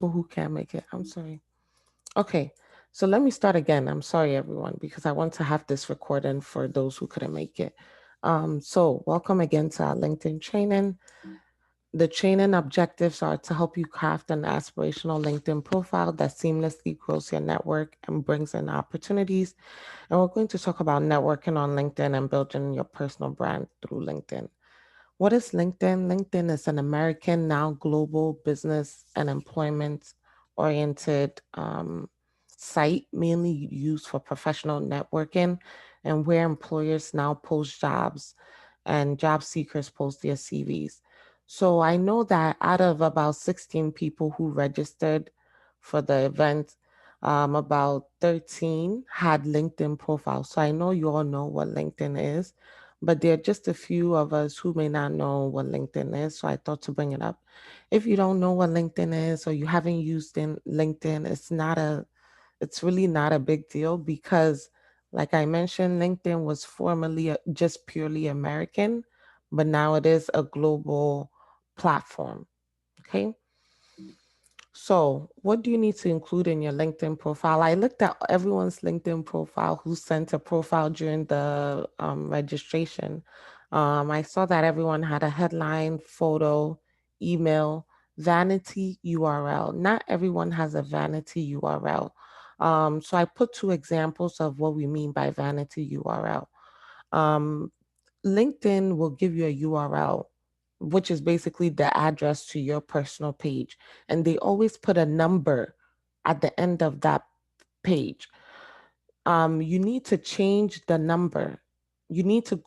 people who can't make it. I'm sorry. Okay, so let me start again. I'm sorry, everyone, because I want to have this recording for those who couldn't make it. So welcome again to our LinkedIn training. The training objectives are to help you craft an aspirational LinkedIn profile that seamlessly grows your network and brings in opportunities. And we're going to talk about networking on LinkedIn and building your personal brand through LinkedIn. What is LinkedIn? LinkedIn is an American, now global business and employment oriented site mainly used for professional networking and where employers now post jobs and job seekers post their CVs. So I know that out of about 16 people who registered for the event, about 13 had LinkedIn profiles. So I know you all know what LinkedIn is, but there are just a few of us who may not know what LinkedIn is. So I thought to bring it up. If you don't know what LinkedIn is or you haven't used LinkedIn, it's really not a big deal because, like I mentioned, LinkedIn was formerly just purely American, but now it is a global platform. Okay. So, what do you need to include in your LinkedIn profile? I looked at everyone's LinkedIn profile who sent a profile during the registration. I saw that everyone had a headline, photo, email, vanity URL. Not everyone has a vanity URL. So, I put two examples of what we mean by vanity URL. Um, LinkedIn will give you a URL, which is basically the address to your personal page. And they always put a number at the end of that page. You need to change the number. You need to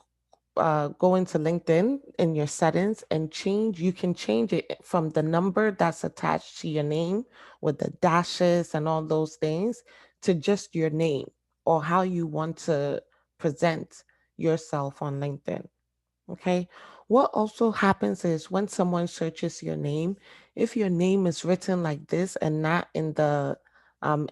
go into LinkedIn in your settings and change. You can change it from the number that's attached to your name with the dashes and all those things to just your name or how you want to present yourself on LinkedIn. Okay. What also happens is when someone searches your name, if your name is written like this and not in the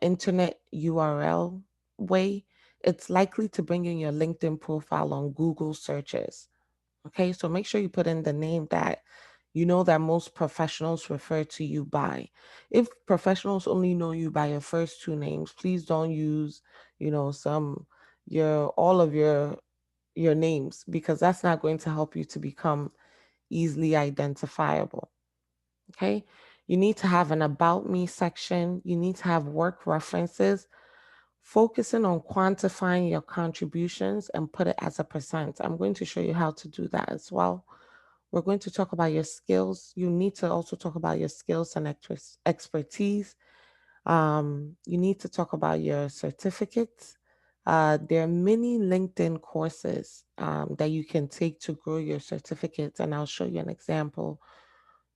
internet URL way, it's likely to bring in your LinkedIn profile on Google searches. Okay. So make sure you put in the name that you know that most professionals refer to you by. If professionals only know you by your first two names, please don't use, some your all of your names because that's not going to help you to become easily identifiable. Okay. You need to have an about me section. You need to have work references, focusing on quantifying your contributions and put it as a percent. I'm going to show you how to do that as well. We're going to talk about your skills. You need to also talk about your skills and expertise. You need to talk about your certificates. There are many LinkedIn courses that you can take to grow your certificates, and I'll show you an example.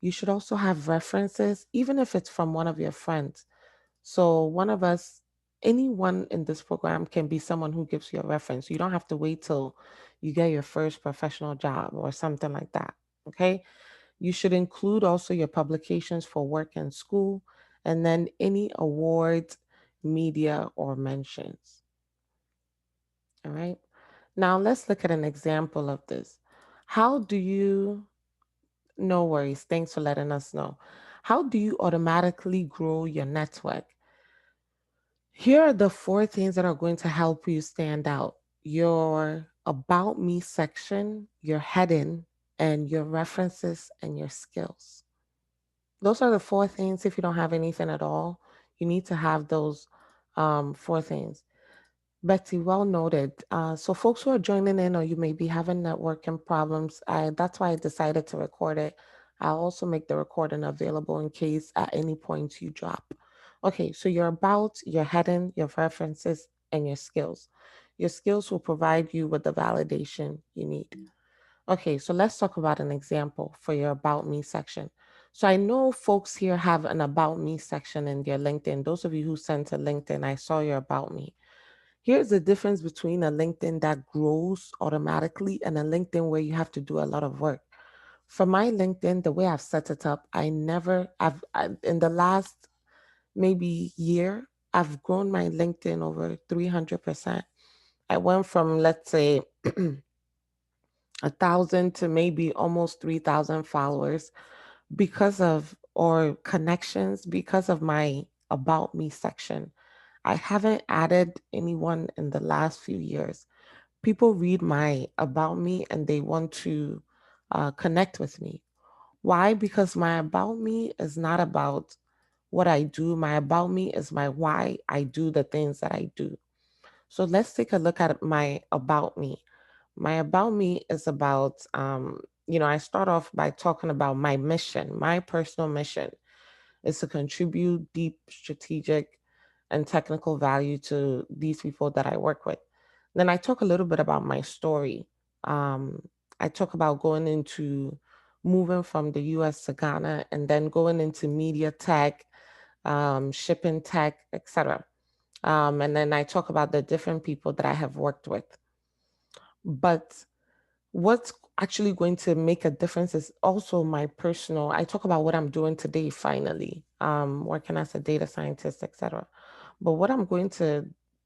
You should also have references, even if it's from one of your friends. So, one of us, anyone in this program can be someone who gives you a reference. You don't have to wait till you get your first professional job or something like that. Okay. You should include also your publications for work and school, and then any awards, media, or mentions. All right. Now let's look at an example of this. How do you, no worries, thanks for letting us know. How do you automatically grow your network? Here are the four things that are going to help you stand out: your about me section, your heading, and your references and your skills. Those are the four things. If you don't have anything at all, you need to have those four things. Betsy, well noted. So, folks who are joining in, or you may be having networking problems, that's why I decided to record it. I'll also make the recording available in case at any point you drop. Okay, so your about, your heading, your references, and your skills. Your skills will provide you with the validation you need. Okay, so let's talk about an example for your About Me section. So I know folks here have an About Me section in their LinkedIn. Those of you who sent a LinkedIn, I saw your About Me. Here's the difference between a LinkedIn that grows automatically and a LinkedIn where you have to do a lot of work. For my LinkedIn, the way I've set it up, in the last maybe year, I've grown my LinkedIn over 300%. I went from, let's say, 1,000 to maybe almost 3,000 followers because of or connections because of my About Me section. I haven't added anyone in the last few years. People read my About Me and they want to connect with me. Why? Because my About Me is not about what I do. My About Me is my why I do the things that I do. So let's take a look at my About Me. My About Me is about, I start off by talking about my mission. My personal mission is to contribute deep strategic and technical value to these people that I work with. Then I talk a little bit about my story. Um, I talk about going into moving from the US to Ghana and then going into media tech, shipping tech, etc. And then I talk about the different people that I have worked with. But what's actually going to make a difference is also my personal. I talk about what I'm doing today, finally, working as a data scientist, etc. But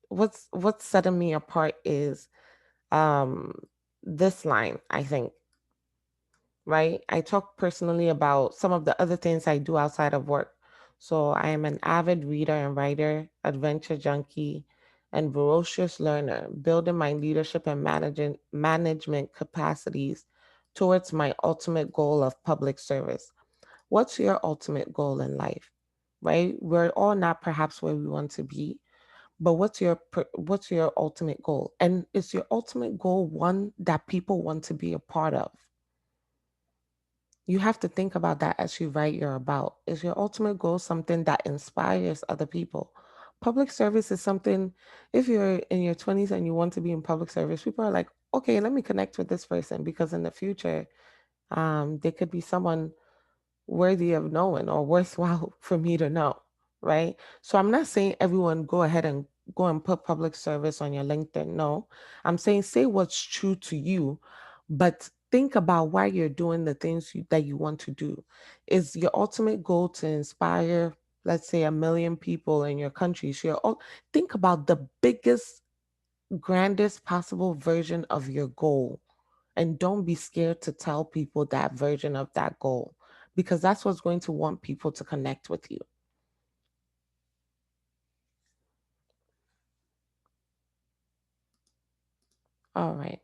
what's setting me apart is um, this line, I think, right? I talk personally about some of the other things I do outside of work. So I am an avid reader and writer, adventure junkie, and voracious learner, building my leadership and management capacities towards my ultimate goal of public service. What's your ultimate goal in life? Right? We're all not perhaps where we want to be, but what's your ultimate goal? And is your ultimate goal one that people want to be a part of? You have to think about that as you write your about. Is your ultimate goal something that inspires other people? Public service is something, if you're in your 20s and you want to be in public service, people are like, okay, let me connect with this person because in the future, there could be someone worthy of knowing or worthwhile for me to know, right? So I'm not saying everyone go ahead and go and put public service on your LinkedIn. No, I'm saying say what's true to you, but think about why you're doing the things that you want to do. Is your ultimate goal to inspire, let's say, 1 million people in your country? So think about the biggest, grandest possible version of your goal and don't be scared to tell people that version of that goal because that's what's going to want people to connect with you. All right.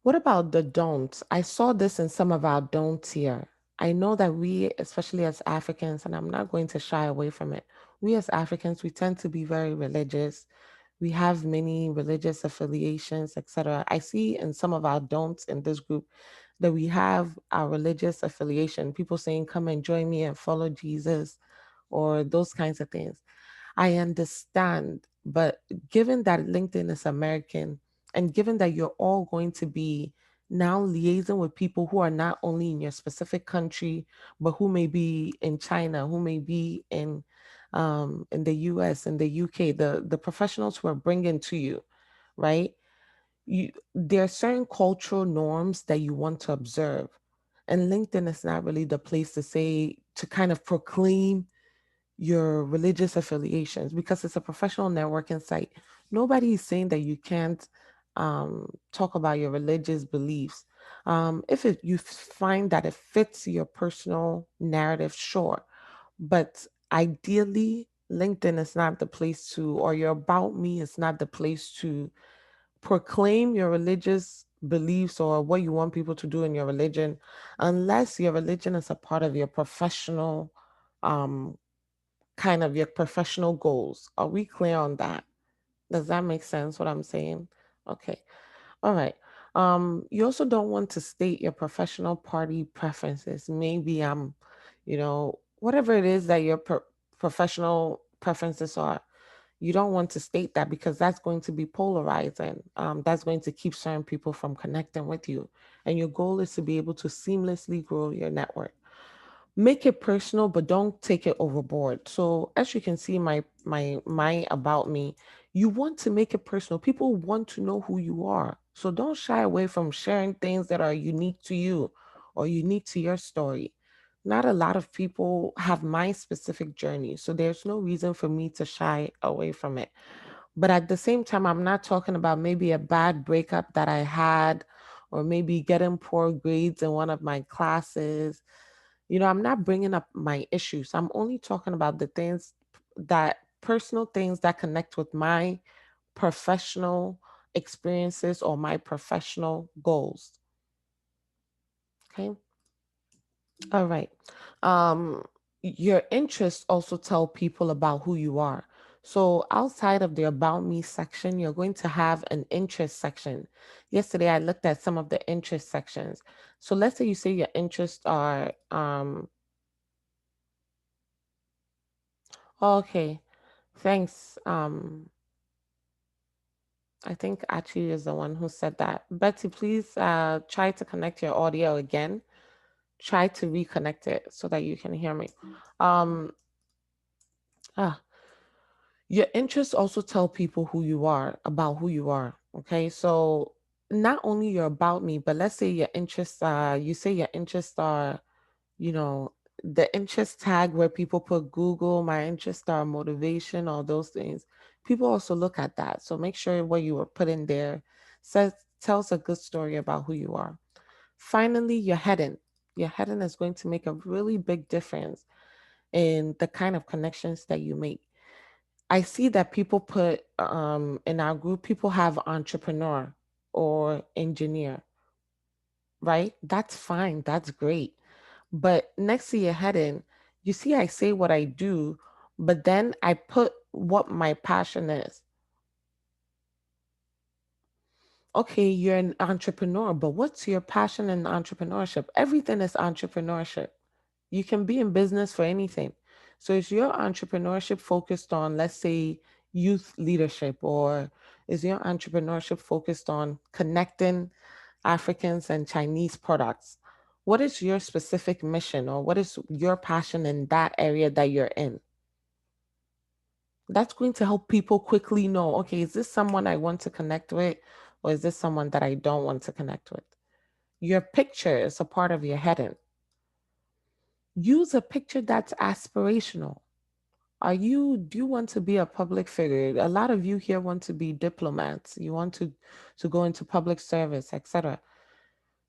What about the don'ts? I saw this in some of our don'ts here. I know that we, especially as Africans, and I'm not going to shy away from it, we as Africans, we tend to be very religious. We have many religious affiliations, etc. I see in some of our don'ts in this group that we have our religious affiliation, people saying, come and join me and follow Jesus, or those kinds of things. I understand, but given that LinkedIn is American and given that you're all going to be now liaising with people who are not only in your specific country, but who may be in China, who may be in the US, in the UK, the professionals who are bringing to you, right? There are certain cultural norms that you want to observe. And LinkedIn is not really the place to say, to kind of proclaim your religious affiliations because it's a professional networking site. Nobody is saying that you can't talk about your religious beliefs. If you find that it fits your personal narrative, sure. But ideally, LinkedIn is not the place to, or your About Me is not the place to proclaim your religious beliefs or what you want people to do in your religion, unless your religion is a part of your professional um, kind of your professional goals. Are we clear on that? Does that make sense what I'm saying? Okay. All right. You also don't want to state your professional party preferences. Maybe whatever it is that your professional preferences are, you don't want to state that because that's going to be polarizing. That's going to keep certain people from connecting with you. And your goal is to be able to seamlessly grow your network. Make it personal, but don't take it overboard. So as you can see, my About Me, you want to make it personal. People want to know who you are, so don't shy away from sharing things that are unique to you or unique to your story. Not a lot of people have my specific journey, so there's no reason for me to shy away from it. But at the same time, I'm not talking about maybe a bad breakup that I had, or maybe getting poor grades in one of my classes. I'm not bringing up my issues. I'm only talking about the things that personal things that connect with my professional experiences or my professional goals. Okay. All right. Um, your interests also tell people about who you are. So outside of the About Me section, you're going to have an interest section. Yesterday, I looked at some of the interest sections. So let's say you say your interests are, okay, thanks. I think Achi is the one who said that. Betty, please try to connect your audio again. Try to reconnect it so that you can hear me. Um, ah, your interests also tell people who you are, about who you are. Okay. So not only you're about me, but let's say your interests you say your interests are, you know, the interest tag where people put Google, my interests are motivation, all those things. People also look at that. So make sure what you were putting there says tells a good story about who you are. Finally, your heading. Your heading is going to make a really big difference in the kind of connections that you make. I see that people put in our group, people have entrepreneur or engineer, right? That's fine. That's great. But next to your heading, you see, I say what I do, but then I put what my passion is. Okay, you're an entrepreneur, but what's your passion in entrepreneurship? Everything is entrepreneurship. You can be in business for anything. So is your entrepreneurship focused on, let's say, youth leadership, or is your entrepreneurship focused on connecting Africans and Chinese products? What is your specific mission, or what is your passion in that area that you're in? That's going to help people quickly know, okay, is this someone I want to connect with, or is this someone that I don't want to connect with? Your picture is a part of your heading. Use a picture that's aspirational. Do you want to be a public figure? A lot of you here want to be diplomats. You want to go into public service, etc.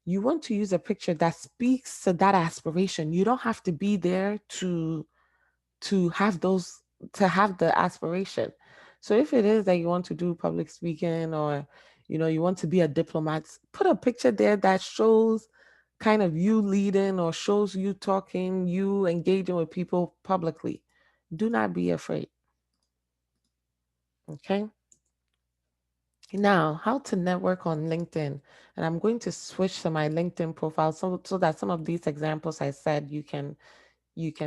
You want to use a picture that speaks to that aspiration. You don't have to be there to have those to have the aspiration. So if it is that you want to do public speaking, or you want to be a diplomat, put a picture there that shows kind of you leading, or shows you talking, you engaging with people publicly. Do not be afraid. Okay. Now, how to network on LinkedIn. And I'm going to switch to my LinkedIn profile so that some of these examples I said you can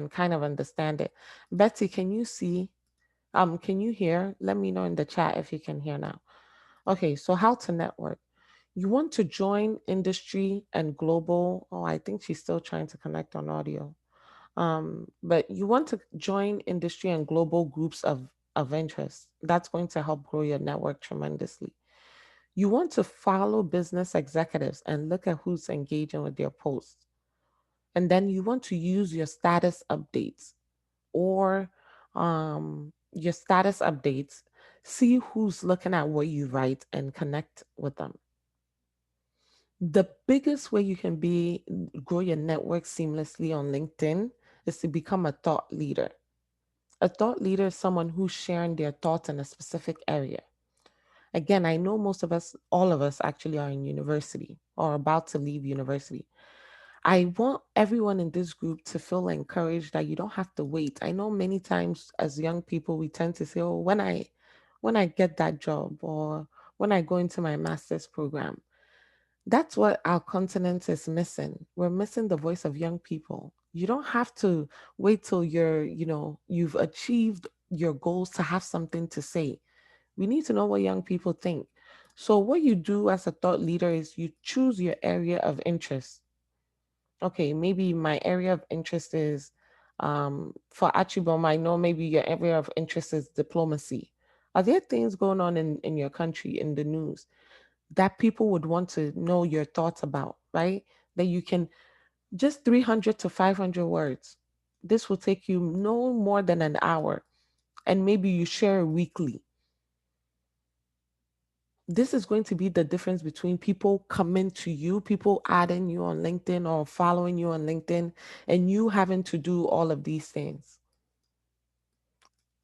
kind of understand it. Betsy, can you see? Can you hear? Let me know in the chat if you can hear now. Okay, so how to network. You want to join industry and global. Oh, I think she's still trying to connect on audio. But you want to join industry and global groups of interest. That's going to help grow your network tremendously. You want to follow business executives and look at who's engaging with their posts. And then you want to use your status updates, or your status updates, see who's looking at what you write and connect with them. The biggest way you can grow your network seamlessly on LinkedIn is to become a thought leader. A thought leader is someone who's sharing their thoughts in a specific area. Again, I know most of us, all of us actually are in university or about to leave university. I want everyone in this group to feel encouraged that you don't have to wait. I know many times as young people we tend to say, "Oh, when I get that job, or when I go into my master's program." That's what our continent is missing. We're missing the voice of young people. You don't have to wait till you've achieved your goals to have something to say. We need to know what young people think. So what you do as a thought leader is you choose your area of interest. Okay, maybe my area of interest is for Achibom, I know maybe your area of interest is diplomacy. Are there things going on in your country in the news that people would want to know your thoughts about, right? That you can just 300 to 500 words. This will take you no more than an hour, and maybe you share weekly. this is going to be the difference between people coming to you, people adding you on LinkedIn or following you on LinkedIn, and you having to do all of these things.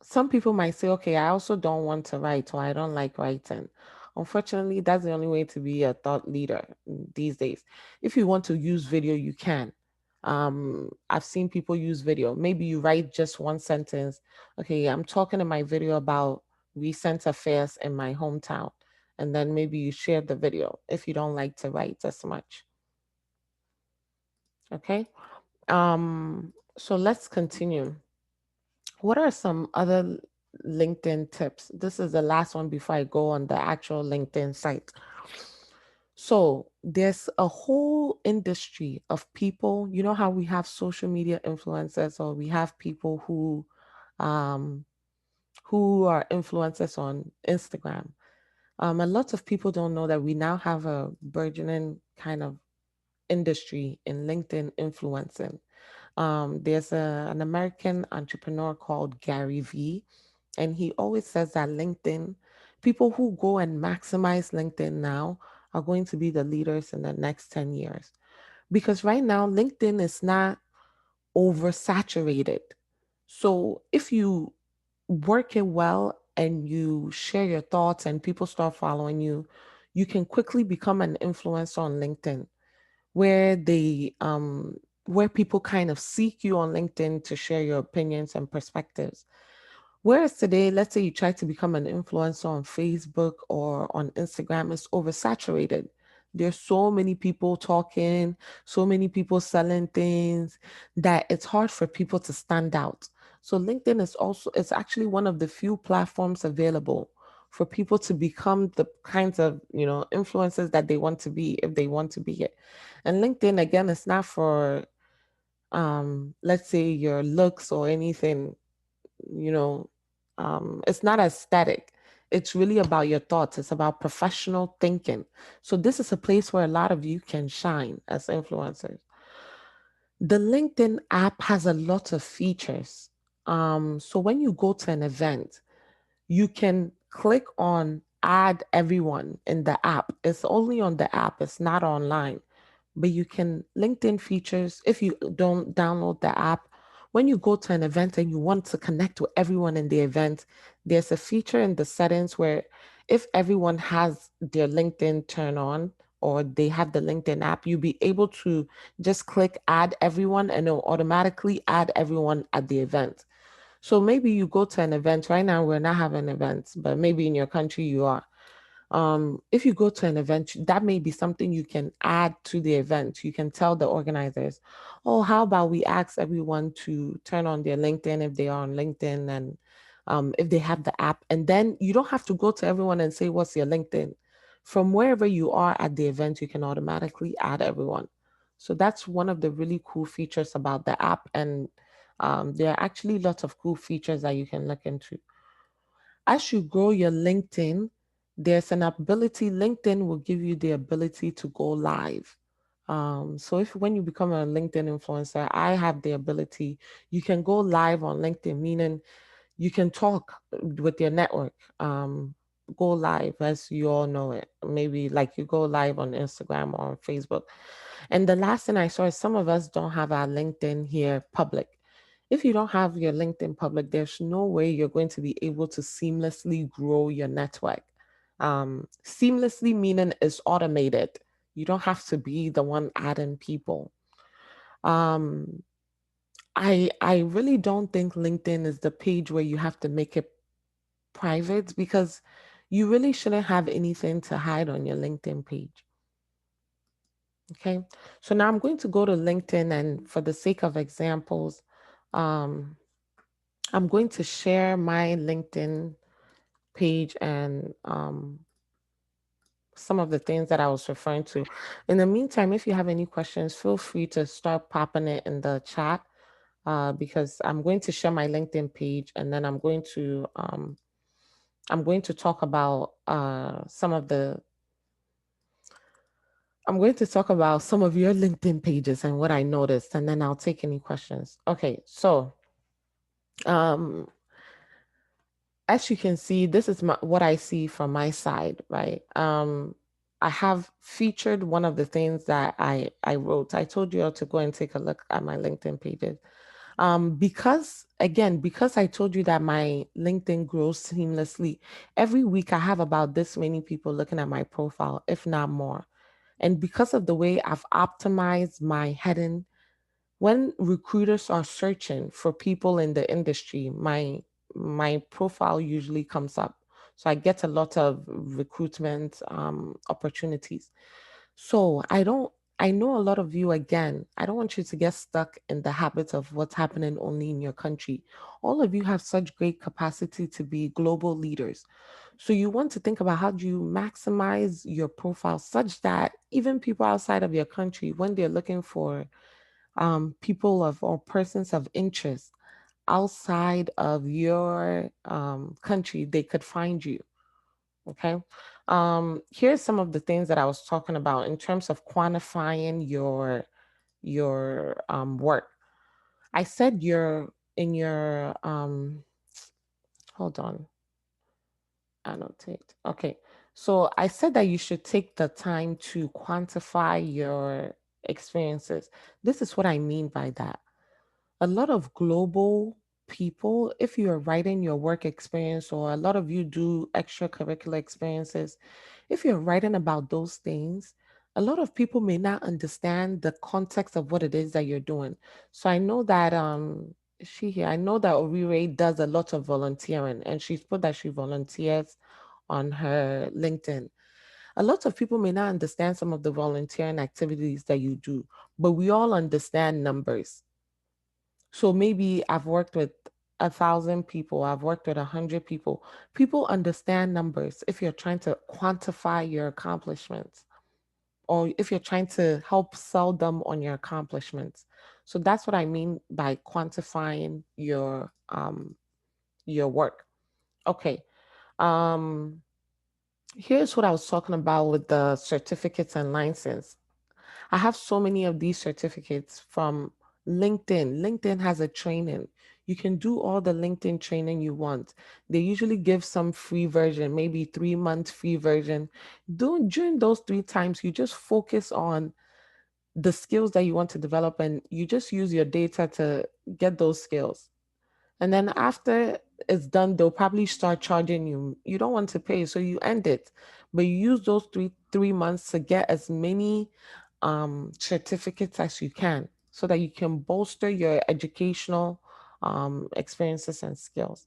Some people might say, okay, I also don't want to write, or I don't like writing. Unfortunately, that's the only way to be a thought leader these days. If you want to use video, you can. I've seen people use video. Maybe you write just one sentence. Okay, I'm talking in my video about recent affairs in my hometown. And then maybe you share the video if you don't like to write as much. Okay. So let's continue. What are some other LinkedIn tips? This is the last one before I go on the actual LinkedIn site. So there's a whole industry of people. You know how we have social media influencers, or we have people um, who are influencers on Instagram. A lot of people don't know that we now have a burgeoning kind of industry in LinkedIn influencing. There's an American entrepreneur called Gary Vee, and he always says that LinkedIn, people who go and maximize LinkedIn now are going to be the leaders in the next 10 years. Because right now, LinkedIn is not oversaturated. So if you work it well and you share your thoughts and people start following you, you can quickly become an influencer on LinkedIn where where people kind of seek you on LinkedIn to share your opinions and perspectives. Whereas today, let's say you try to become an influencer on Facebook or on Instagram, it's oversaturated. There's so many people talking, so many people selling things that it's hard for people to stand out. So LinkedIn it's actually one of the few platforms available for people to become the kinds of, influencers that they want to be if they want to be it. And LinkedIn, again, it's not for, let's say your looks or anything, you know, it's not aesthetic. It's really about your thoughts. It's about professional thinking. So this is a place where a lot of you can shine as influencers. The LinkedIn app has a lot of features. So when you go to an event, you can click on add everyone in the app. It's only on the app, it's not online. But you can LinkedIn features if you don't download the app. When you go to an event and you want to connect with everyone in the event, there's a feature in the settings where if everyone has their LinkedIn turned on or they have the LinkedIn app, you'll be able to just click add everyone and it'll automatically add everyone at the event. So maybe you go to an event. Right now, we're not having events, but maybe in your country you are. If you go to an event, that may be something you can add to the event. You can tell the organizers, oh, how about we ask everyone to turn on their LinkedIn if they are on LinkedIn and if they have the app. And then you don't have to go to everyone and say, what's your LinkedIn? From wherever you are at the event, you can automatically add everyone. So that's one of the really cool features about the app. And there are actually lots of cool features that you can look into. As you grow your LinkedIn, there's an ability, LinkedIn will give you the ability to go live. So if when you become a LinkedIn influencer, I have the ability, you can go live on LinkedIn, meaning you can talk with your network, go live as you all know it. Maybe like you go live on Instagram or on Facebook. And the last thing I saw is some of us don't have our LinkedIn here public. If you don't have your LinkedIn public, there's no way you're going to be able to seamlessly grow your network. Seamlessly meaning it's automated. You don't have to be the one adding people. Um, I really don't think LinkedIn is the page where you have to make it private because you really shouldn't have anything to hide on your LinkedIn page. Okay, so now I'm going to go to LinkedIn, and for the sake of examples, um, I'm going to share my LinkedIn page and some of the things that I was referring to. In the meantime, if you have any questions, feel free to start popping it in the chat because I'm going to share my LinkedIn page, and then I'm going to talk about I'm going to talk about some of your LinkedIn pages and what I noticed, and then I'll take any questions. Okay, so um, As you can see, this is what I see from my side, right? I have featured one of the things that I wrote. I told you all to go and take a look at my LinkedIn pages. Because I told you that my LinkedIn grows seamlessly, every week I have about this many people looking at my profile, if not more. And because of the way I've optimized my heading, when recruiters are searching for people in the industry, my profile usually comes up. So I get a lot of recruitment opportunities. So I know a lot of you, again, I don't want you to get stuck in the habit of what's happening only in your country. All of you have such great capacity to be global leaders. So you want to think about how do you maximize your profile such that even people outside of your country, when they're looking for people of or persons of interest outside of your country, they could find you. Okay. Here's some of the things that I was talking about in terms of quantifying your work. I said you're in your hold on, annotate. Okay. So I said that you should take the time to quantify your experiences. This is what I mean by that. A lot of global people, if you're writing your work experience, or a lot of you do extracurricular experiences, if you're writing about those things, a lot of people may not understand the context of what it is that you're doing. So I know that I know that Orire does a lot of volunteering, and she's put that she volunteers on her LinkedIn. A lot of people may not understand some of the volunteering activities that you do, but we all understand numbers. So maybe I've worked with 1,000 people, I've worked with 100 people. People understand numbers if you're trying to quantify your accomplishments, or if you're trying to help sell them on your accomplishments. So that's what I mean by quantifying your work. Okay. Um Here's what I was talking about with the certificates and license. I have so many of these certificates from LinkedIn. LinkedIn has a training. You can do all the LinkedIn training you want. They usually give some free version, maybe 3 month free version. During those 3 times, you just focus on the skills that you want to develop, and you just use your data to get those skills. And then after it's done, they'll probably start charging you. You don't want to pay, so you end it. But you use those three months to get as many certificates as you can, so that you can bolster your educational experiences and skills.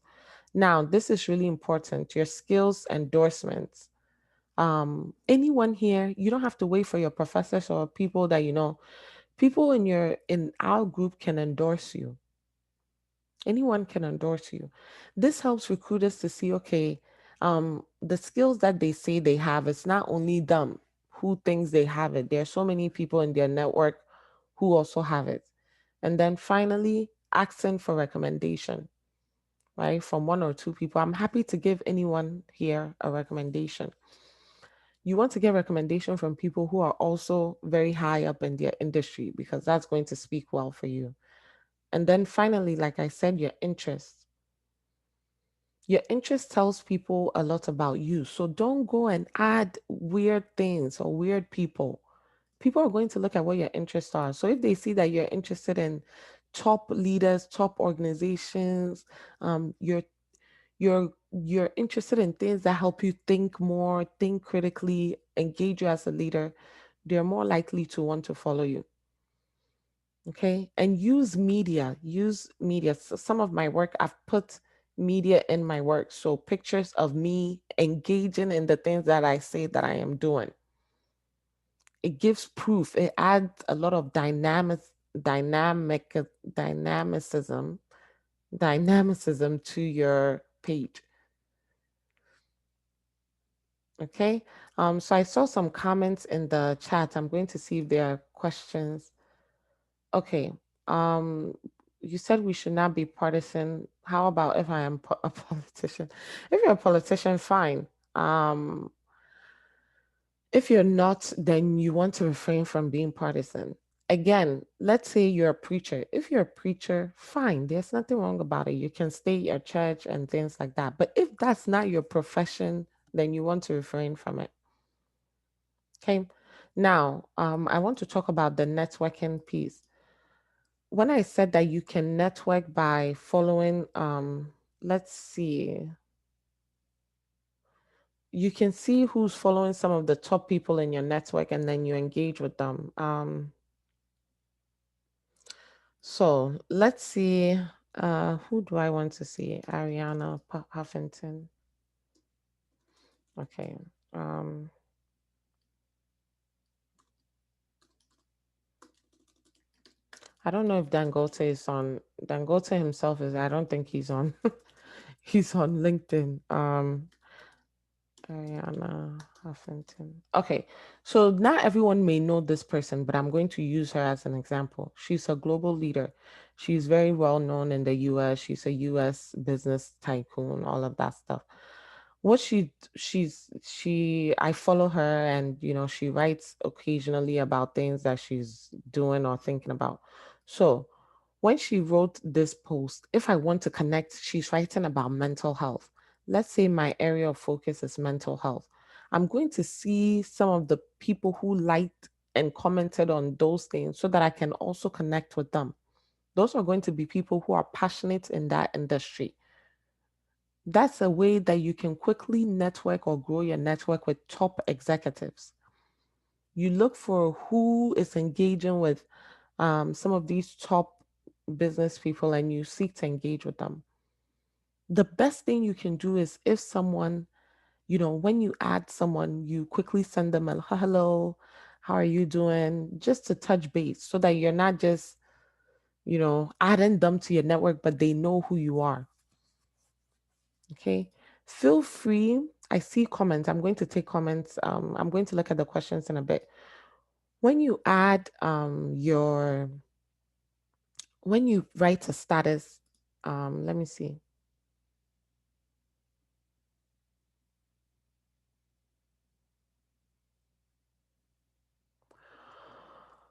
Now, this is really important. Your skills endorsements. Anyone here, you don't have to wait for your professors or people that you know. People in our group can endorse you. Anyone can endorse you. This helps recruiters to see, okay, the skills that they say they have, it's not only them who thinks they have it. There are so many people in their network who also have it. And then finally, asking for recommendation, right? From 1 or 2 people. I'm happy to give anyone here a recommendation. You want to get recommendation from people who are also very high up in their industry, because that's going to speak well for you. And then finally, like I said, your interests. Your interest tells people a lot about you. So don't go and add weird things or weird people. People are going to look at what your interests are. So if they see that you're interested in top leaders, top organizations, you're you're interested in things that help you think more, think critically, engage you as a leader, they're more likely to want to follow you. Okay. And use media. So some of my work, I've put media in my work. So pictures of me engaging in the things that I say that I am doing. It gives proof. It adds a lot of dynamic, dynamicism, dynamicism to your page. Okay. So I saw some comments in the chat. I'm going to see if there are questions. Okay. Um, you said we should not be partisan. How about if I am a politician? If you're a politician, fine. If you're not, then you want to refrain from being partisan. Again, let's say you're a preacher. If you're a preacher, fine, there's nothing wrong about it. You can stay at church and things like that. But if that's not your profession, then you want to refrain from it. Okay. Now, I want to talk about the networking piece. When I said that you can network by following, let's see, you can see who's following some of the top people in your network and then you engage with them. So let's see, who do I want to see? Ariana Huffington. Okay. Um, I don't know if Dangote is on. Dangote himself is. I don't think he's on. He's on LinkedIn. Ariana Huffington. Okay, so not everyone may know this person, but I'm going to use her as an example. She's a global leader. She's very well known in the US. She's a US business tycoon, all of that stuff. What she I follow her, and she writes occasionally about things that she's doing or thinking about. So when she wrote this post, if I want to connect, she's writing about mental health. Let's say my area of focus is mental health. I'm going to see some of the people who liked and commented on those things so that I can also connect with them. Those are going to be people who are passionate in that industry. That's a way that you can quickly network or grow your network with top executives. You look for who is engaging with some of these top business people and you seek to engage with them. The best thing you can do is if someone, when you add someone, you quickly send them a hello, how are you doing? Just to touch base so that you're not just, adding them to your network, but they know who you are. Okay. Feel free. I see comments. I'm going to take comments. I'm going to look at the questions in a bit. When you add when you write a status, let me see.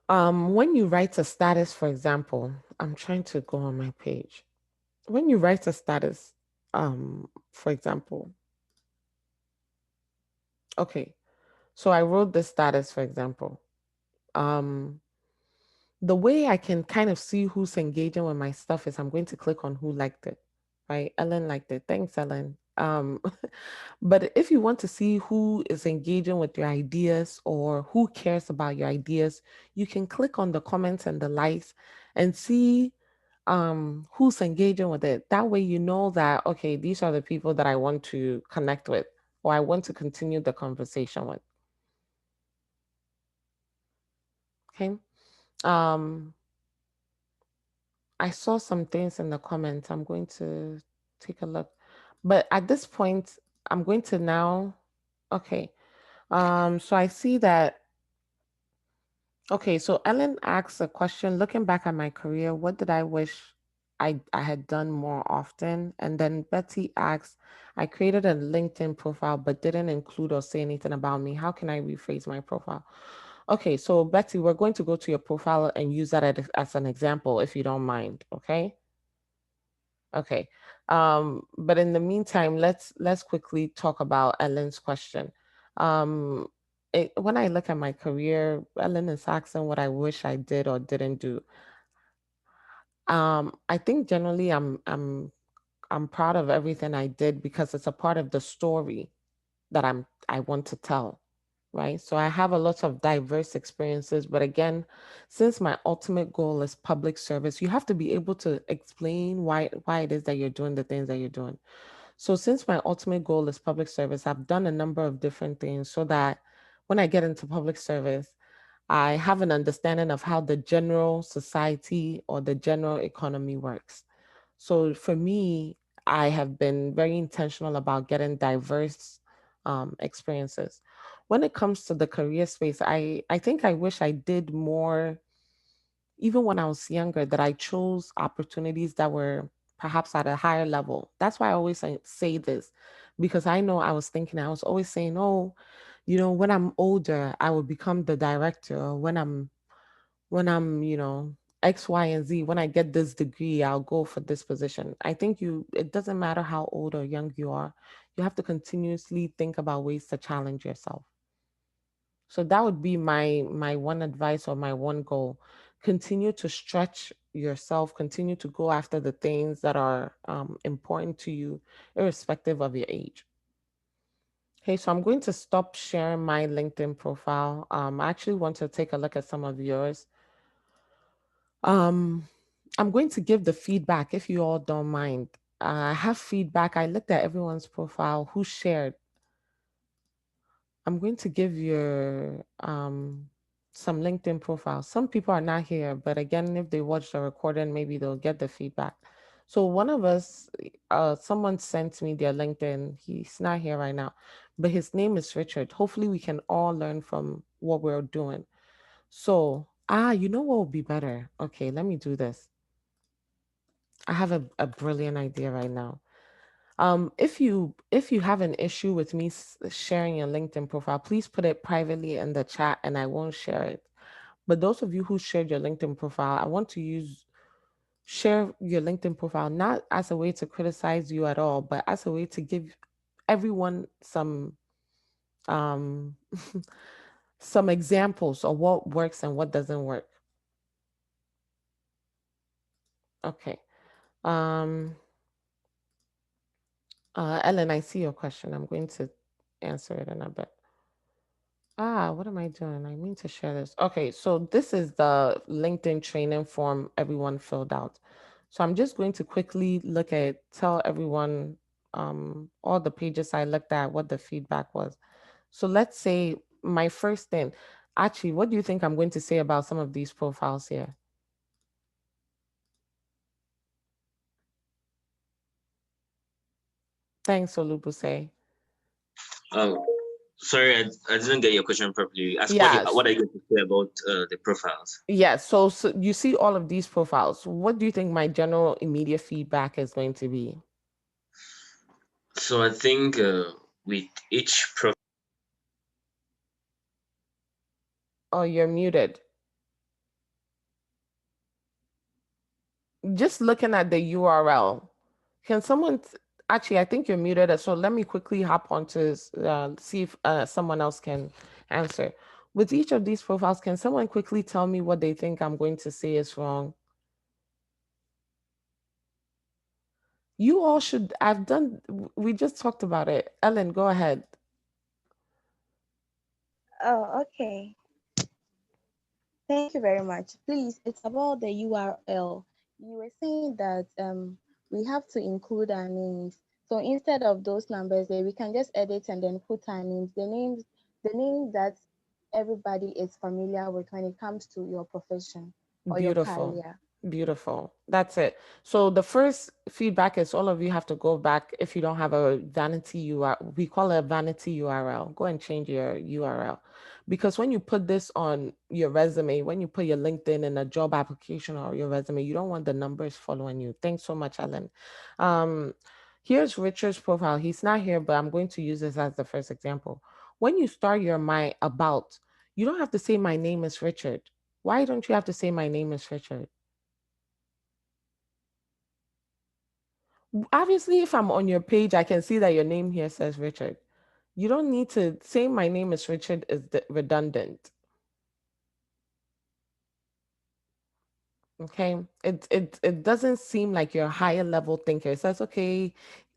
When you write a status, for example, I'm trying to go on my page. When you write a status, for example, okay, so I wrote the status, for example. Um, the way I can kind of see who's engaging with my stuff is I'm going to click on who liked it, right? Ellen liked it. Thanks, Ellen. But if you want to see who is engaging with your ideas or who cares about your ideas, you can click on the comments and the likes and see who's engaging with it. That way you know that, okay, these are the people that I want to connect with or I want to continue the conversation with. Okay. Um, I saw some things in the comments. I'm going to take a look. But at this point, I'm going to now, okay. So I see that, okay, so Ellen asks a question, looking back at my career, what did I wish I had done more often? And then Betty asks, I created a LinkedIn profile but didn't include or say anything about me. How can I rephrase my profile? Okay, so Betty, we're going to go to your profile and use that as an example, if you don't mind, okay? Okay. But in the meantime, let's quickly talk about Ellen's question. Um, when I look at my career, Ellen is asking what I wish I did or didn't do. I think generally I'm proud of everything I did because it's a part of the story that I want to tell, right? So I have a lot of diverse experiences, but again, since my ultimate goal is public service, you have to be able to explain why it is that you're doing the things that you're doing. So since my ultimate goal is public service, I've done a number of different things so that when I get into public service, I have an understanding of how the general society or the general economy works. So for me, I have been very intentional about getting diverse experiences. When it comes to the career space, I think I wish I did more, even when I was younger, that I chose opportunities that were perhaps at a higher level. That's why I always say this, because I know I was always saying, oh, when I'm older, I will become the director. Or when I'm, X, Y, and Z, when I get this degree, I'll go for this position. I think it doesn't matter how old or young you are, you have to continuously think about ways to challenge yourself. So that would be my one advice or my one goal. Continue to stretch yourself, continue to go after the things that are important to you, irrespective of your age. Hey, so I'm going to stop sharing my LinkedIn profile. I actually want to take a look at some of yours. Um, I'm going to give the feedback if you all don't mind. I have feedback. I looked at everyone's profile who shared. I'm going to give your some LinkedIn profiles. Some people are not here, but again, if they watch the recording, maybe they'll get the feedback. So one of us, someone sent me their LinkedIn. He's not here right now, but his name is Richard. Hopefully, we can all learn from what we're doing. So, you know what would be better? Okay, let me do this. I have a brilliant idea right now. If you have an issue with me sharing your LinkedIn profile, please put it privately in the chat and I won't share it. But those of you who shared your LinkedIn profile, I want to share your LinkedIn profile not as a way to criticize you at all, but as a way to give everyone some um some examples of what works and what doesn't work. Okay. Um Ellen, I see your question. I'm going to answer it in a bit. What am I doing? I mean to share this. Okay, so this is the LinkedIn training form everyone filled out. So I'm just going to quickly tell everyone all the pages I looked at, what the feedback was. So let's say my first thing, actually, what do you think I'm going to say about some of these profiles here? Thanks, Olubuse. Oh, sorry, I didn't get your question properly. Ask Yes. what are you going to say about the profiles? Yeah, so you see all of these profiles. What do you think my general immediate feedback is going to be? So I think with each Oh, you're muted. Just looking at the URL, can someone actually, I think you're muted, so let me quickly hop onto see if someone else can answer. With each of these profiles, can someone quickly tell me what they think I'm going to say is wrong? You all should, we just talked about it. Ellen, go ahead. Oh, okay. Thank you very much. Please, it's about the URL. You were saying that we have to include our names. So instead of those numbers there, we can just edit and then put our names, the names that everybody is familiar with when it comes to your profession or your Beautiful. career. Beautiful. That's it. So the first feedback is all of you have to go back. If you don't have a vanity URL, we call it a vanity URL. Go and change your URL. Because when you put this on your resume, when you put your LinkedIn in a job application or your resume, you don't want the numbers following you. Thanks so much, Ellen. Um, Here's Richard's profile. He's not here, but I'm going to use this as the first example. When you start your my about, you don't have to say my name is Richard. Why don't you have to say my name is Richard? Obviously, if I'm on your page, I can see that your name here says Richard. You don't need to say my name is Richard is redundant. Okay. It doesn't seem like you're a higher level thinker. It says, okay,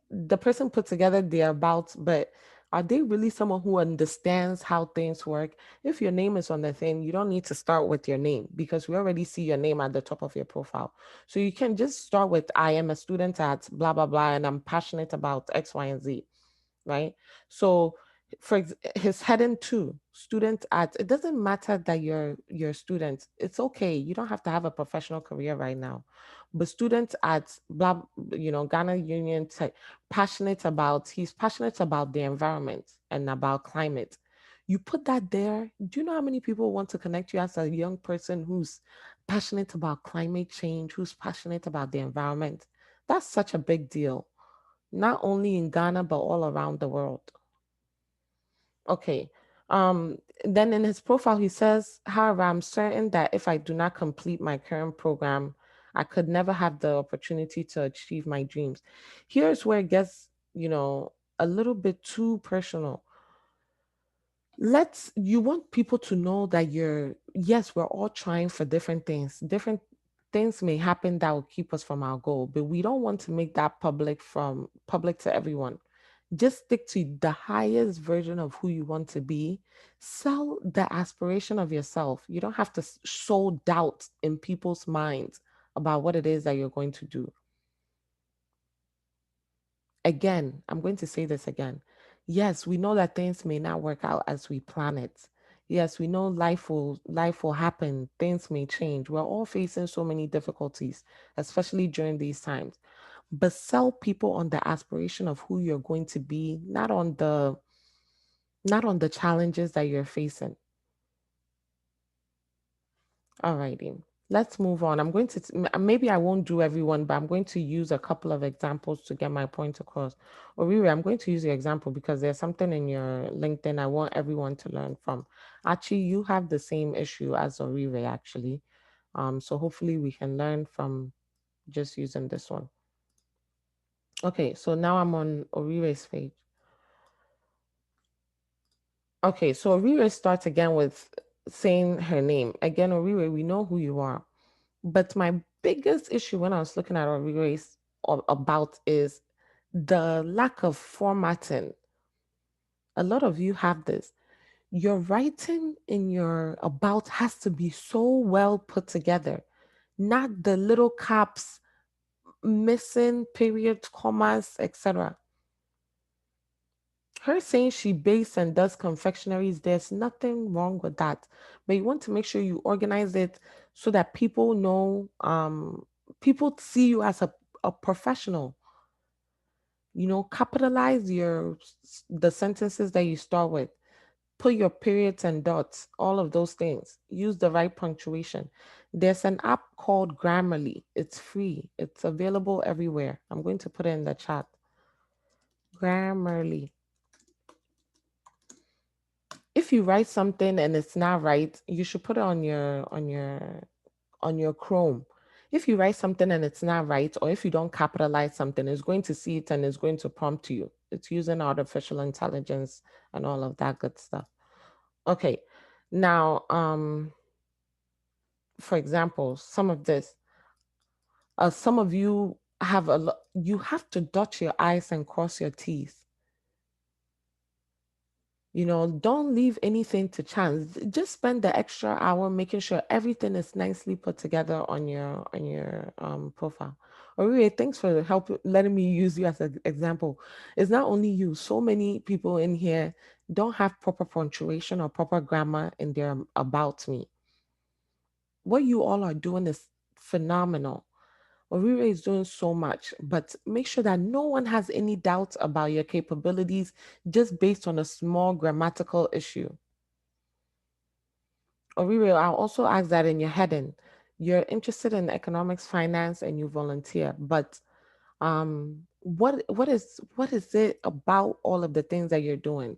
the person put together their about, but are they really someone who understands how things work? If your name is on the thing, you don't need to start with your name because we already see your name at the top of your profile. So you can just start with I am a student at blah blah blah and I'm passionate about X, Y, and Z, right? So his heading two, student at, it doesn't matter that you're a student. It's okay. You don't have to have a professional career right now. But students at blah, Ghana Union Tech, he's passionate about the environment and about climate. You put that there. Do you know how many people want to connect you as a young person who's passionate about climate change, who's passionate about the environment? That's such a big deal, not only in Ghana, but all around the world. Okay. then in his profile, he says, however, I'm certain that if I do not complete my current program, I could never have the opportunity to achieve my dreams. Here's where it gets, a little bit too personal. You want people to know that yes, we're all trying for different things. Different things may happen that will keep us from our goal, but we don't want to make that public to everyone. Just stick to the highest version of who you want to be. Sell the aspiration of yourself. You don't have to sow doubt in people's minds about what it is that you're going to do. Again, I'm going to say this again. Yes, we know that things may not work out as we plan it. Yes, we know life will happen. Things may change. We're all facing so many difficulties, especially during these times. But sell people on the aspiration of who you're going to be, not on the challenges that you're facing. All righty. Let's move on. I'm going to, maybe I won't do everyone, but I'm going to use a couple of examples to get my point across. Orire, I'm going to use your example because there's something in your LinkedIn I want everyone to learn from. Actually, you have the same issue as Orire, actually. So hopefully we can learn from just using this one. Okay, so now I'm on Orire's page. Okay, so Orire starts again with saying her name. Again, Orire, we know who you are. But my biggest issue when I was looking at Orire's about is the lack of formatting. A lot of you have this. Your writing in your about has to be so well put together, not the little caps, missing periods, commas, etc. Her saying she bakes and does confectionaries, there's nothing wrong with that. But you want to make sure you organize it so that people know, people see you as a professional. Capitalize the sentences that you start with. Put your periods and dots, all of those things. Use the right punctuation. There's an app called Grammarly. It's free. It's available everywhere. I'm going to put it in the chat. Grammarly. If you write something and it's not right, you should put it on your Chrome. If you write something and it's not right, or if you don't capitalize something, it's going to see it and it's going to prompt you. It's using artificial intelligence and all of that good stuff. Okay. Now, for example, some of this, some of you you have to dot your I's and cross your T's. Don't leave anything to chance. Just spend the extra hour making sure everything is nicely put together on your profile. Orire, thanks for letting me use you as an example. It's not only you. So many people in here don't have proper punctuation or proper grammar in their about me. What you all are doing is phenomenal. Orire is doing so much, but make sure that no one has any doubts about your capabilities just based on a small grammatical issue. Orire, I'll also ask that in your heading. You're interested in economics, finance, and you volunteer, but what is it about all of the things that you're doing?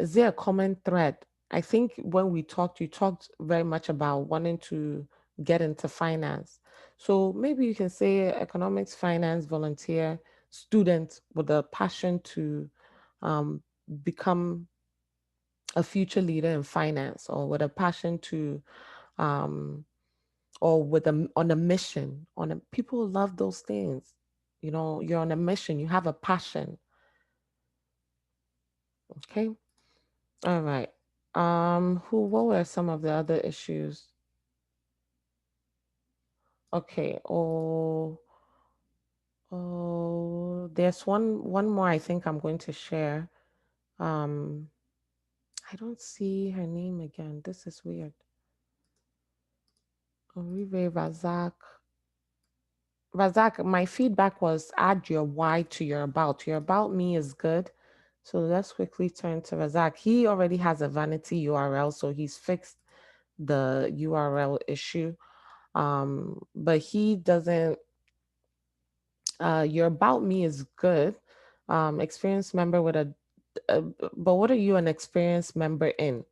Is there a common thread? I think when we talked, you talked very much about wanting to get into finance. So maybe you can say economics, finance, volunteer, student with a passion to become a future leader in finance, or with a passion to, or on a mission. People love those things. You're on a mission. You have a passion. Okay. All right. What were some of the other issues? Okay. There's one more I think I'm going to share. I don't see her name again. This is weird. Orive Razak. Razak, my feedback was add your why to your about. Your about me is good. So let's quickly turn to Razak. He already has a vanity URL, so he's fixed the URL issue. But he doesn't, your about me is good. Experienced member with a but what are you an experienced member in?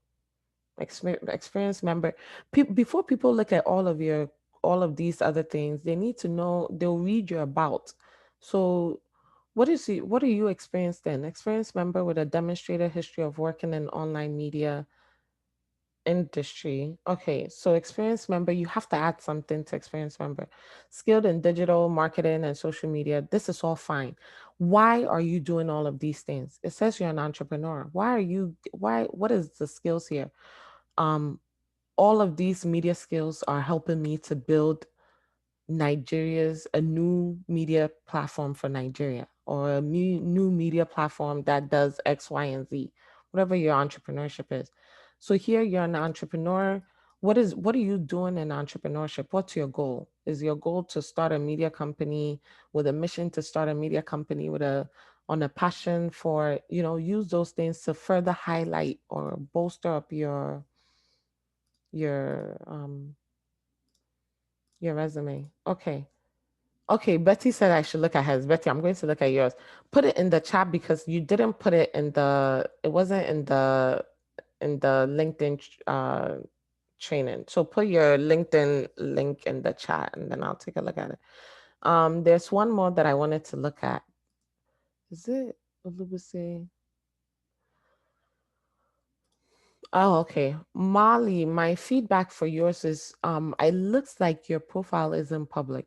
Experienced member. Before people look at all of these other things, they need to know, they'll read your about. So what are you experienced in? Experienced member with a demonstrated history of working in online media industry. Okay, so experienced member, you have to add something to experienced member. Skilled in digital marketing and social media. This is all fine. Why are you doing all of these things? It says you're an entrepreneur. What is the skills here? All of these media skills are helping me to build a new media platform for Nigeria, or a new media platform that does X, Y, and Z, whatever your entrepreneurship is. So here you're an entrepreneur. What are you doing in entrepreneurship? What's your goal? Is your goal to start a media company with a mission to start a media company on a passion for, use those things to further highlight or bolster up your resume. Okay, Betty said I should look at hers. Betty, I'm going to look at yours. Put it in the chat because you didn't put it it wasn't in the LinkedIn training. So put your LinkedIn link in the chat and then I'll take a look at it. There's one more that I wanted to look at. Is it Olubuse? Oh, okay. Molly, my feedback for yours is it looks like your profile is in public.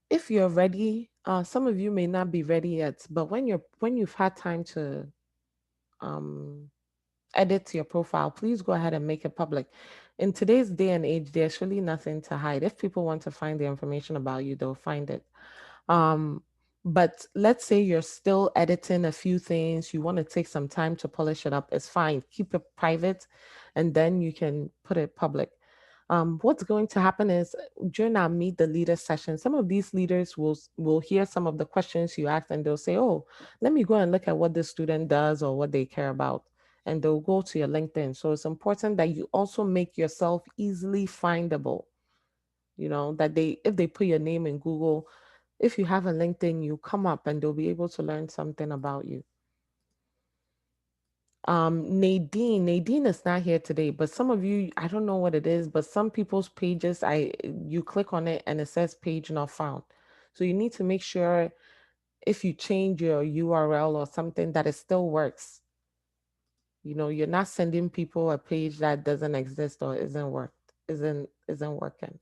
If you're ready, some of you may not be ready yet, but when you've had time to edit your profile, please go ahead and make it public. In today's day and age, there's really nothing to hide. If people want to find the information about you, they'll find it. But let's say you're still editing a few things, you want to take some time to polish it up, it's fine. Keep it private and then you can put it public. What's going to happen is during our Meet the Leader session, some of these leaders will hear some of the questions you asked and they'll say, oh, let me go and look at what this student does or what they care about. And they'll go to your LinkedIn. So it's important that you also make yourself easily findable. That if they put your name in Google, if you have a LinkedIn, you come up and they'll be able to learn something about you. Nadine is not here today, but some of you, I don't know what it is, but some people's pages, you click on it and it says page not found. So you need to make sure if you change your URL or something that it still works. You're not sending people a page that doesn't exist or isn't working.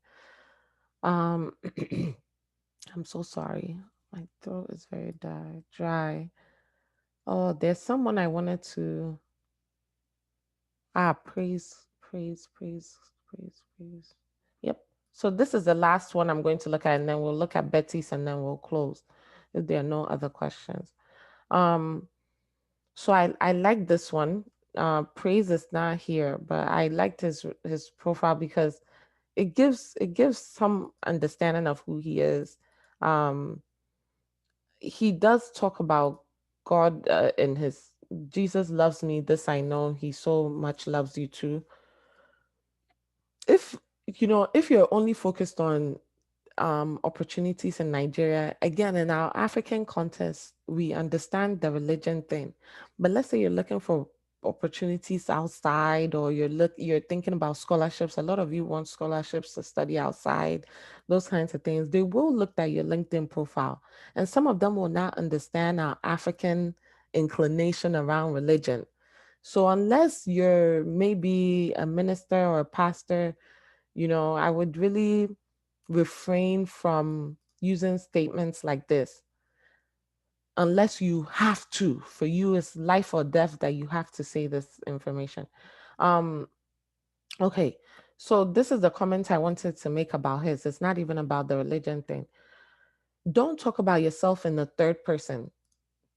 I'm so sorry. My throat is very dry. Oh, there's someone I wanted to praise. Yep. So this is the last one I'm going to look at, and then we'll look at Betty's and then we'll close if there are no other questions. So I like this one. Praise is not here, but I liked his profile because it gives some understanding of who he is. He does talk about God in his Jesus loves me, this I know, he so much loves you too. If you're only focused on opportunities in Nigeria, again, in our African context, we understand the religion thing. But let's say you're looking for opportunities outside, or you're thinking about scholarships. A lot of you want scholarships to study outside, those kinds of things. They will look at your LinkedIn profile, and some of them will not understand our African inclination around religion. So unless you're maybe a minister or a pastor, I would really refrain from using statements like this unless you have to. For you, it's life or death that you have to say this information. Okay, so this is the comment I wanted to make about his. It's not even about the religion thing. Don't talk about yourself in the third person.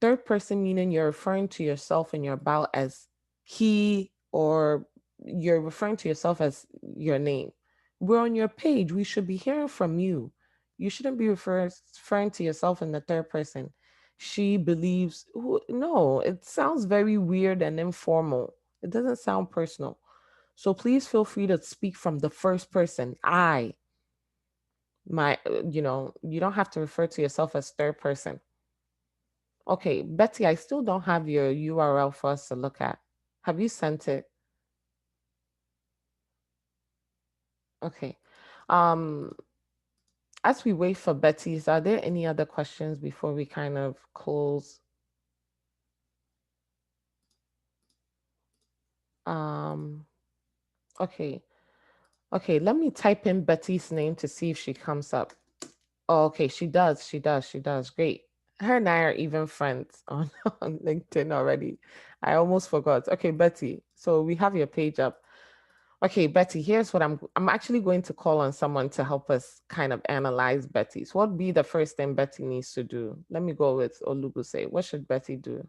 Third person meaning you're referring to yourself in your about as he, or you're referring to yourself as your name. We're on your page. We should be hearing from you. You shouldn't be referring to yourself in the third person. She believes. No, it sounds very weird and informal. It doesn't sound personal. So please feel free to speak from the first person. You don't have to refer to yourself as third person. Okay, Betty, I still don't have your URL for us to look at. Have you sent it? Okay. As we wait for Betty's, are there any other questions before we kind of close? Okay. Okay, let me type in Betty's name to see if she comes up. Oh, okay, she does. She does. Great. Her and I are even friends on, on LinkedIn already. I almost forgot. Okay, Betty. So we have your page up. Okay, Betty, here's what I'm actually going to call on someone to help us kind of analyze Betty's. What would be the first thing Betty needs to do? Let me go with Olubuse. What should Betty do?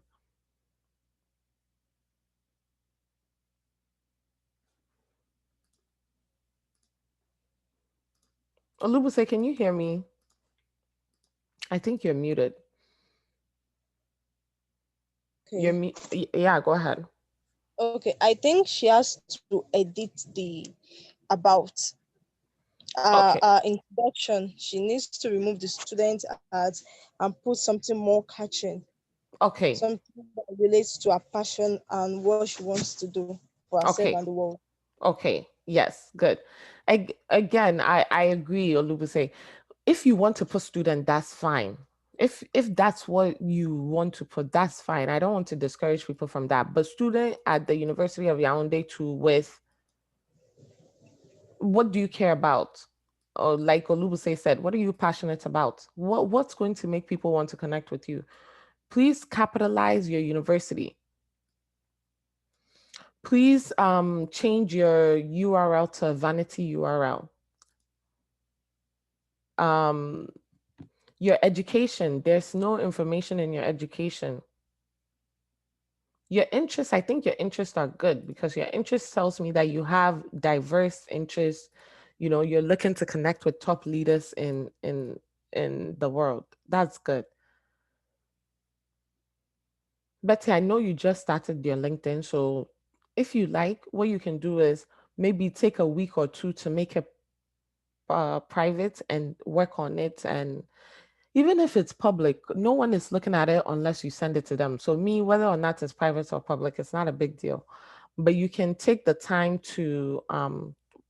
Olubuse, can you hear me? I think you're muted. Okay. Yeah, go ahead. Okay, I think she has to edit the about Okay. introduction. She needs to remove the student ads and put something more catching, Okay. something that relates to her passion and what she wants to do for herself Okay. and the world. Okay. Yes. Good. Again, I agree, Olubuse. If you want to put student, that's fine. If that's what you want to put, that's fine. I don't want to discourage people from that. But student at the University of Yaoundé too, with what do you care about? Or like Olubuse said, what are you passionate about? What's going to make people want to connect with you? Please capitalize your university. Please change your URL to a vanity URL. Your education, there's no information in your education. Your interests, I think your interests are good because your interest tells me that you have diverse interests. You know, you're looking to connect with top leaders in the world. That's good. Betty, I know you just started your LinkedIn, so if you like, what you can do is maybe take a week or two to make it private and work on it. And even if it's public, no one is looking at it unless you send it to them. So me, whether or not it's private or public, it's not a big deal. But you can take the time to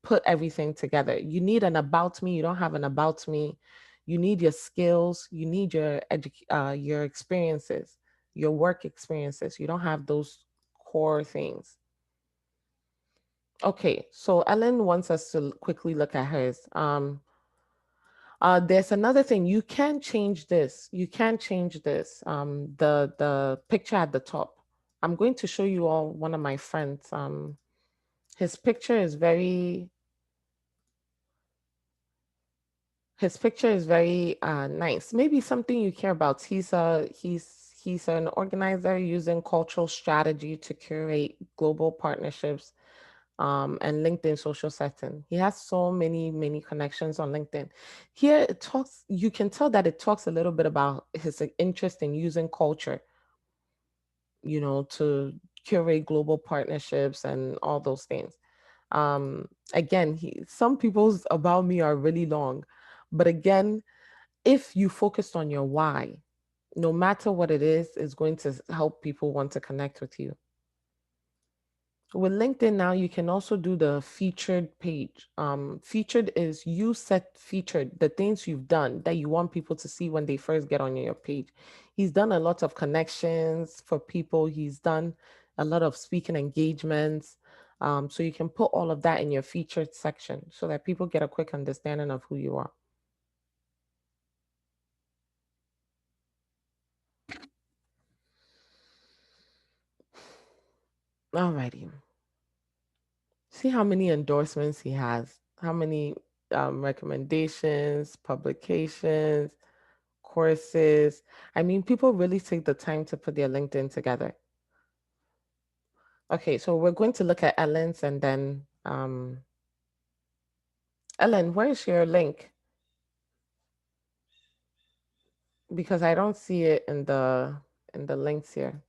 put everything together. You need an about me. You don't have an about me. You need your skills. You need your experiences, your work experiences. You don't have those core things. Okay, so Ellen wants us to quickly look at hers. There's another thing. You can change this. You can change this. The picture at the top. I'm going to show you all one of my friends. His picture is very. His picture is very nice. Maybe something you care about. He's an organizer using cultural strategy to curate global partnerships and LinkedIn social setting. He has so many connections on LinkedIn. Here it talks, you can tell that it talks a little bit about his interest in using culture, you know, to curate global partnerships and all those things. Again, some people's about me are really long, but again, if you focused on your why, no matter what it is going to help people want to connect with you. With LinkedIn now, you can also do the featured page. Featured is you set featured the things you've done that you want people to see when they first get on your page. He's done a lot of connections for people. He's done a lot of speaking engagements. So you can put all of that in your featured section so that people get a quick understanding of who you are. Alrighty. See how many endorsements he has, how many recommendations, publications, courses. I mean, people really take the time to put their LinkedIn together. Okay, so we're going to look at Ellen's and then Ellen, where's your link? Because I don't see it in the links here.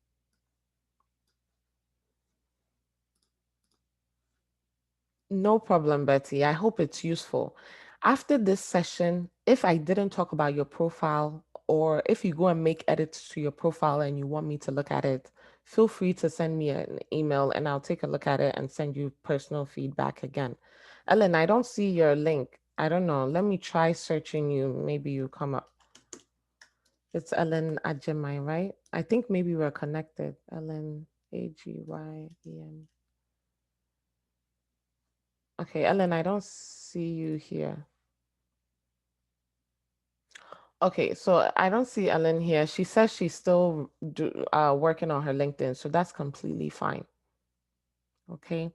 No problem, Betty. I hope it's useful. After this session, if I didn't talk about your profile or if you go and make edits to your profile and you want me to look at it, feel free to send me an email and I'll take a look at it and send you personal feedback again. Ellen, I don't see your link. I don't know. Let me try searching you. Maybe you come up. It's Ellen Ajimai, right? I think maybe we're connected. Ellen, Agyen. Okay, Ellen, I don't see you here. Okay, so I don't see Ellen here. She says she's still working on her LinkedIn, so that's completely fine. Okay,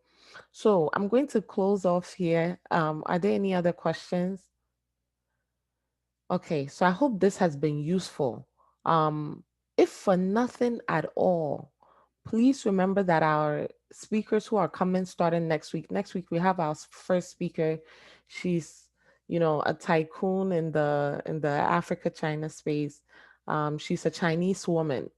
so I'm going to close off here. Are there any other questions? Okay, so I hope this has been useful. If for nothing at all, please remember that our speakers who are coming starting next week we have our first speaker. She's, you know, a tycoon in the Africa China space. She's a Chinese woman.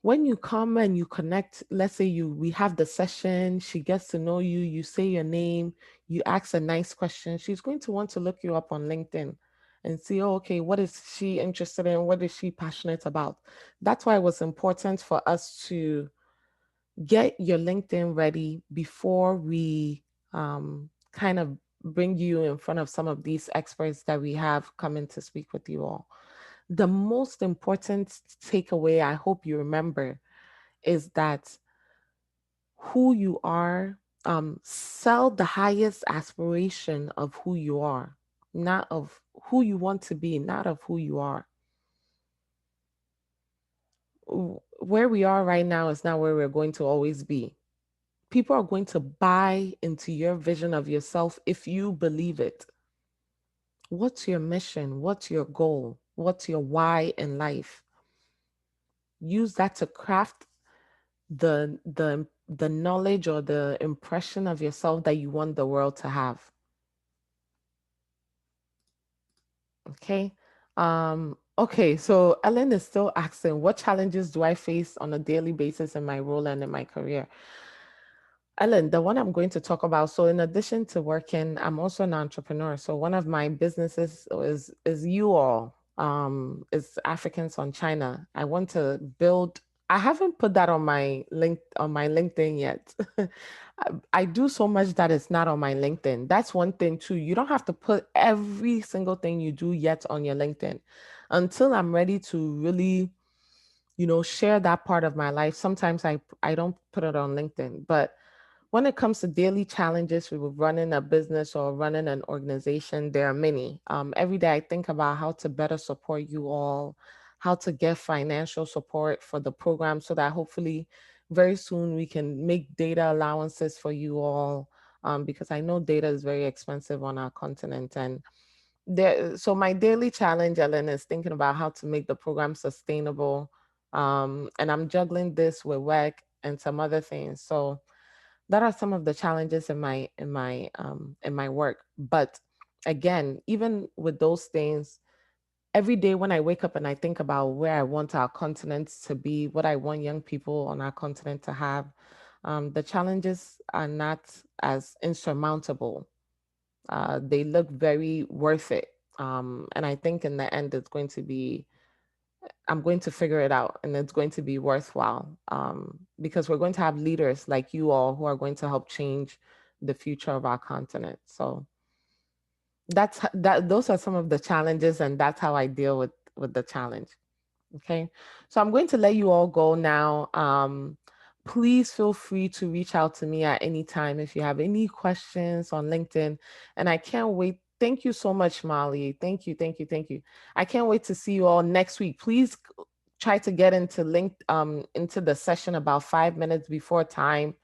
When you come and you connect, let's say we have the session, she gets to know you, you say your name, you ask a nice question, she's going to want to look you up on LinkedIn and see, oh, okay, what is she interested in? What is she passionate about? That's why it was important for us to get your LinkedIn ready before we kind of bring you in front of some of these experts that we have coming to speak with you all. The most important takeaway I hope you remember is that who you are, sell the highest aspiration of who you are, not of who you want to be, not of who you are. Where we are right now is not where we're going to always be. People are going to buy into your vision of yourself if you believe it. What's your mission? What's your goal? What's your why in life? Use that to craft the knowledge or the impression of yourself that you want the world to have. Okay. Okay, so Ellen is still asking, what challenges do I face on a daily basis in my role and in my career? Ellen, the one I'm going to talk about, so in addition to working, I'm also an entrepreneur. So one of my businesses is you all, is Africans on China. I want to build, I haven't put that on my LinkedIn yet. I do so much that it's not on my LinkedIn. That's one thing too. You don't have to put every single thing you do yet on your LinkedIn until I'm ready to really, you know, share that part of my life. Sometimes I don't put it on LinkedIn, but when it comes to daily challenges with running a business or running an organization, there are many. Every day I think about how to better support you all, how to get financial support for the program so that hopefully very soon we can make data allowances for you all, because I know data is very expensive on our continent. And so my daily challenge, Ellen, is thinking about how to make the program sustainable. And I'm juggling this with work and some other things. So that are some of the challenges in my work. But again, even with those things, every day when I wake up and I think about where I want our continent to be, what I want young people on our continent to have, the challenges are not as insurmountable. They look very worth it. And I think in the end, I'm going to figure it out and it's going to be worthwhile, because we're going to have leaders like you all who are going to help change the future of our continent. So those are some of the challenges, and that's how I deal with the challenge. Okay, so I'm going to let you all go now. Please feel free to reach out to me at any time if you have any questions on LinkedIn. And I can't wait. Thank you so much, Molly. Thank you, thank you, thank you. I can't wait to see you all next week. Please try to get into the session about 5 minutes before time,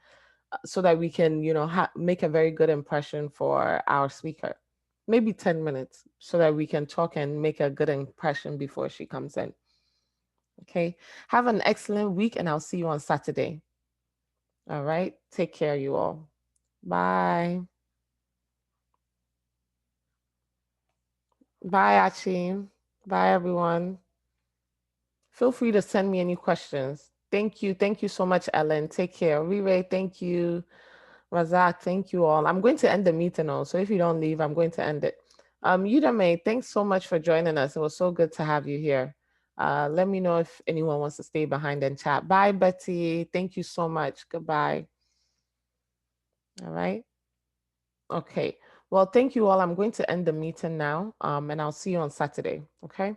so that we can, you know, make a very good impression for our speaker. Maybe 10 minutes so that we can talk and make a good impression before she comes in. Okay, have an excellent week and I'll see you on Saturday. All right, take care, you all. Bye. Bye, Achim. Bye, everyone. Feel free to send me any questions. Thank you. Thank you so much, Ellen. Take care. Rire, thank you. Razak, thank you all. I'm going to end the meeting now. So if you don't leave, I'm going to end it. Udemy, thanks so much for joining us. It was so good to have you here. Let me know if anyone wants to stay behind and chat. Bye, Betty. Thank you so much. Goodbye. All right. Okay. Well, thank you all. I'm going to end the meeting now, and I'll see you on Saturday. Okay.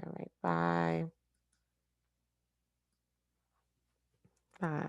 All right. Bye. Bye.